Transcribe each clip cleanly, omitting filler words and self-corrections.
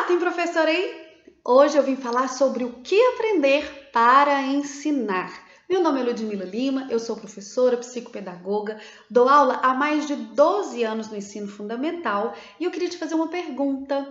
tem professor aí? Hoje eu vim falar sobre o que aprender para ensinar. Meu nome é Ludmila Lima, eu sou professora, psicopedagoga, dou aula há mais de 12 anos no ensino fundamental e eu queria te fazer uma pergunta.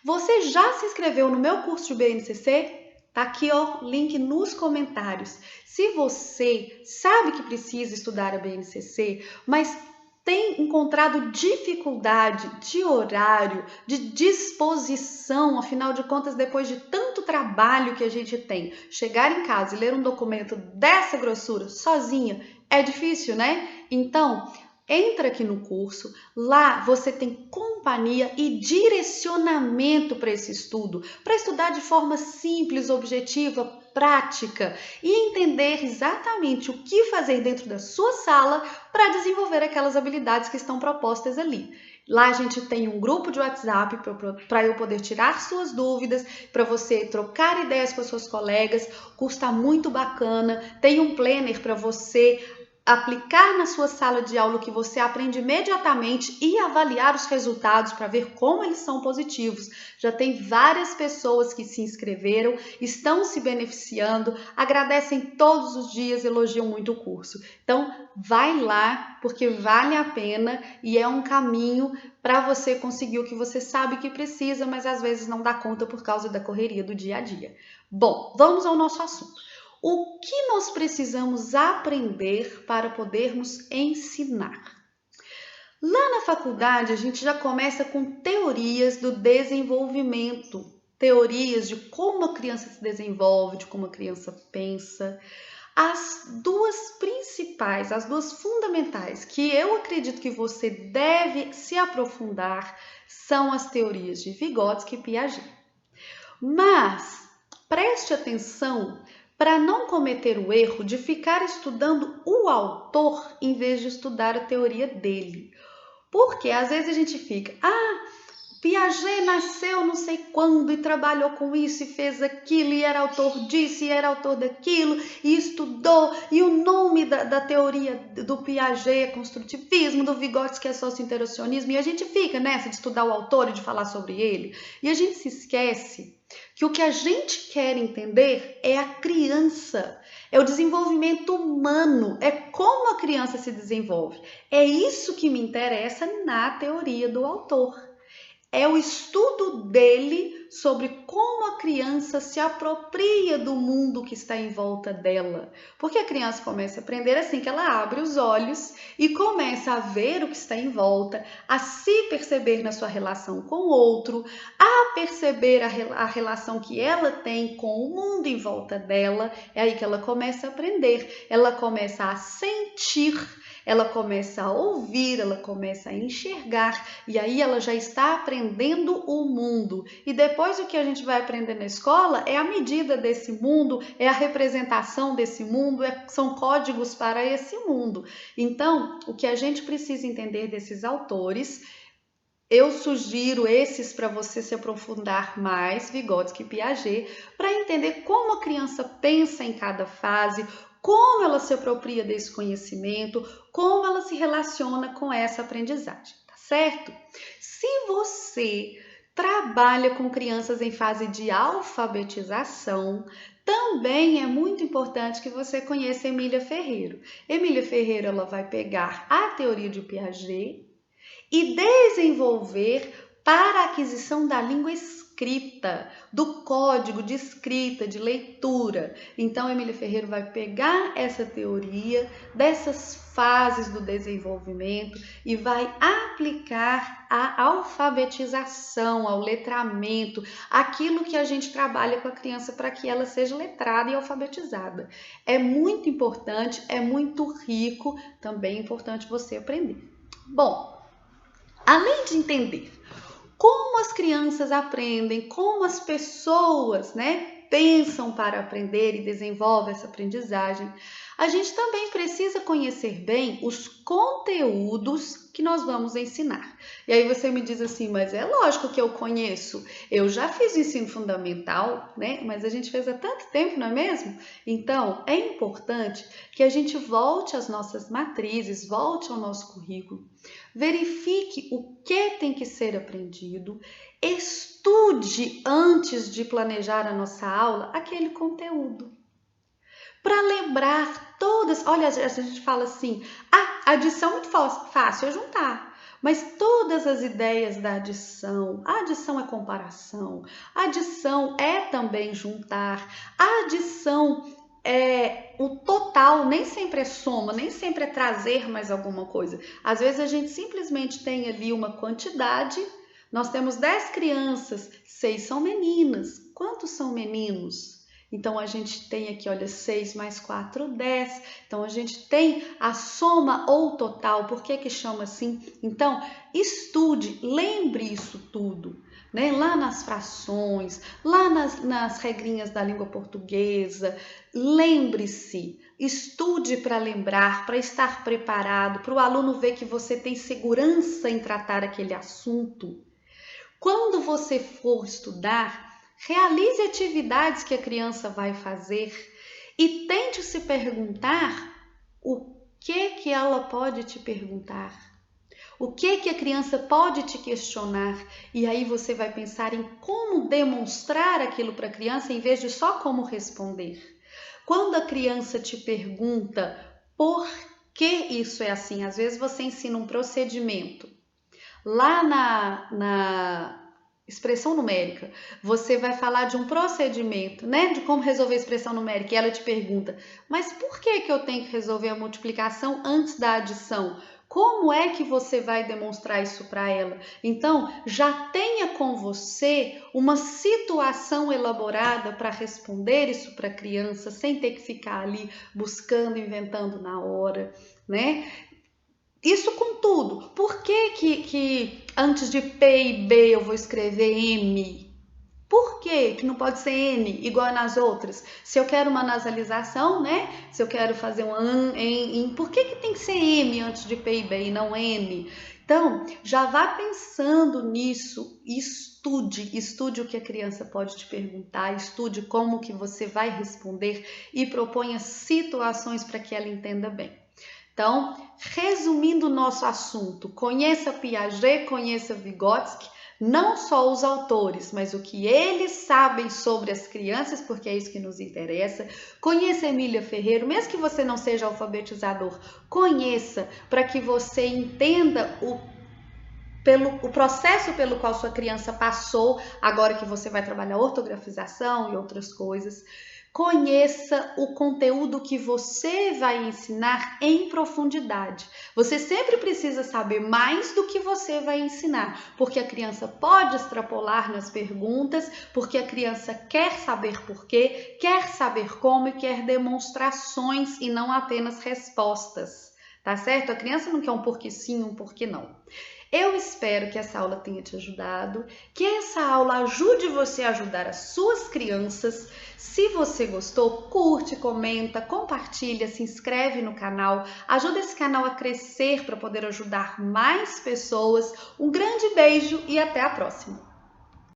Você já se inscreveu no meu curso de BNCC? Tá aqui, ó, link nos comentários. Se você sabe que precisa estudar a BNCC, mas tem encontrado dificuldade de horário, de disposição, afinal de contas, depois de tanto trabalho que a gente tem, chegar em casa e ler um documento dessa grossura sozinha é difícil, né? Então, entra aqui no curso, lá você tem companhia e direcionamento para esse estudo, para estudar de forma simples, objetiva, prática e entender exatamente o que fazer dentro da sua sala para desenvolver aquelas habilidades que estão propostas ali. Lá a gente tem um grupo de WhatsApp para eu poder tirar suas dúvidas, para você trocar ideias com as suas colegas. O curso está muito bacana, tem um planner para você aplicar na sua sala de aula o que você aprende imediatamente e avaliar os resultados para ver como eles são positivos. Já tem várias pessoas que se inscreveram, estão se beneficiando, agradecem todos os dias, elogiam muito o curso. Então, vai lá, porque vale a pena e é um caminho para você conseguir o que você sabe que precisa, mas às vezes não dá conta por causa da correria do dia a dia. Bom, vamos ao nosso assunto. O que nós precisamos aprender para podermos ensinar? Lá na faculdade, a gente já começa com teorias do desenvolvimento, teorias de como a criança se desenvolve, de como a criança pensa. As duas principais, as duas fundamentais, que eu acredito que você deve se aprofundar, são as teorias de Vygotsky e Piaget. Mas preste atenção para não cometer o erro de ficar estudando o autor em vez de estudar a teoria dele. Porque às vezes a gente fica, Piaget nasceu não sei quando e trabalhou com isso e fez aquilo e era autor disso e era autor daquilo e estudou e o nome da teoria do Piaget é construtivismo, do Vygotsky é socio-interacionismo e a gente fica nessa de estudar o autor e de falar sobre ele e a gente se esquece que o que a gente quer entender é a criança, é o desenvolvimento humano, é como a criança se desenvolve. É isso que me interessa na teoria do autor. É o estudo dele sobre como a criança se apropria do mundo que está em volta dela. Porque a criança começa a aprender assim que ela abre os olhos e começa a ver o que está em volta, a se perceber na sua relação com o outro, a perceber a relação que ela tem com o mundo em volta dela. É aí que ela começa a aprender, ela começa a sentir, ela começa a ouvir, ela começa a enxergar e aí ela já está aprendendo o mundo. E depois o que a gente vai aprender na escola é a medida desse mundo, é a representação desse mundo, são códigos para esse mundo. Então, o que a gente precisa entender desses autores, eu sugiro esses para você se aprofundar mais, Vygotsky e Piaget, para entender como a criança pensa em cada fase, como ela se apropria desse conhecimento, como ela se relaciona com essa aprendizagem, tá certo? Se você trabalha com crianças em fase de alfabetização, também é muito importante que você conheça Emília Ferreiro. Emília Ferreiro ela vai pegar a teoria de Piaget e desenvolver para a aquisição da língua escrita, do código de escrita, de leitura. Então, Emília Ferreiro vai pegar essa teoria dessas fases do desenvolvimento e vai aplicar a alfabetização, ao letramento, aquilo que a gente trabalha com a criança para que ela seja letrada e alfabetizada. É muito importante, é muito rico, também é importante você aprender. Bom, além de entender como as crianças aprendem, como as pessoas, pensam para aprender e desenvolvem essa aprendizagem, A gente também precisa conhecer bem os conteúdos que nós vamos ensinar. E aí você me diz assim, mas é lógico que eu conheço, eu já fiz ensino fundamental, né? Mas a gente fez há tanto tempo, não é mesmo? Então, é importante que a gente volte às nossas matrizes, volte ao nosso currículo, verifique o que tem que ser aprendido, estude antes de planejar a nossa aula aquele conteúdo. Para lembrar todas, olha, a gente fala assim, adição é muito fácil é juntar, mas todas as ideias da adição, a adição é comparação, a adição é também juntar, a adição é o total, nem sempre é soma, nem sempre é trazer mais alguma coisa. Às vezes a gente simplesmente tem ali uma quantidade, nós temos 10 crianças, 6 são meninas, quantos são meninos? Então, a gente tem aqui, olha, 6 mais 4, 10. Então, a gente tem a soma ou total. Por que chama assim? Então, estude, lembre isso tudo, né? Lá nas frações, lá nas regrinhas da língua portuguesa. Lembre-se, estude para lembrar, para estar preparado, para o aluno ver que você tem segurança em tratar aquele assunto. Quando você for estudar, realize atividades que a criança vai fazer e tente se perguntar o que ela pode te perguntar. O que a criança pode te questionar? E aí você vai pensar em como demonstrar aquilo para a criança em vez de só como responder. Quando a criança te pergunta por que isso é assim, às vezes você ensina um procedimento. Lá na expressão numérica, você vai falar de um procedimento, né? De como resolver a expressão numérica. E ela te pergunta, mas por que eu tenho que resolver a multiplicação antes da adição? Como é que você vai demonstrar isso para ela? Então, já tenha com você uma situação elaborada para responder isso para a criança, sem ter que ficar ali buscando, inventando na hora, né? Isso com tudo. Por que antes de P e B eu vou escrever M? Por que não pode ser N igual nas outras? Se eu quero uma nasalização, né? Se eu quero fazer um por que tem que ser M antes de P e B e não N? Então, já vá pensando nisso, estude o que a criança pode te perguntar, estude como que você vai responder e proponha situações para que ela entenda bem. Então, resumindo o nosso assunto, conheça Piaget, conheça Vygotsky, não só os autores, mas o que eles sabem sobre as crianças, porque é isso que nos interessa. Conheça Emília Ferreiro, mesmo que você não seja alfabetizador, conheça para que você entenda o processo pelo qual sua criança passou, agora que você vai trabalhar ortografização e outras coisas. Conheça o conteúdo que você vai ensinar em profundidade. Você sempre precisa saber mais do que você vai ensinar, porque a criança pode extrapolar nas perguntas, porque a criança quer saber por quê, quer saber como e quer demonstrações e não apenas respostas. Tá certo? A criança não quer um porquê sim, um porquê não. Eu espero que essa aula tenha te ajudado, que essa aula ajude você a ajudar as suas crianças. Se você gostou, curte, comenta, compartilha, se inscreve no canal, ajuda esse canal a crescer para poder ajudar mais pessoas. Um grande beijo e até a próxima!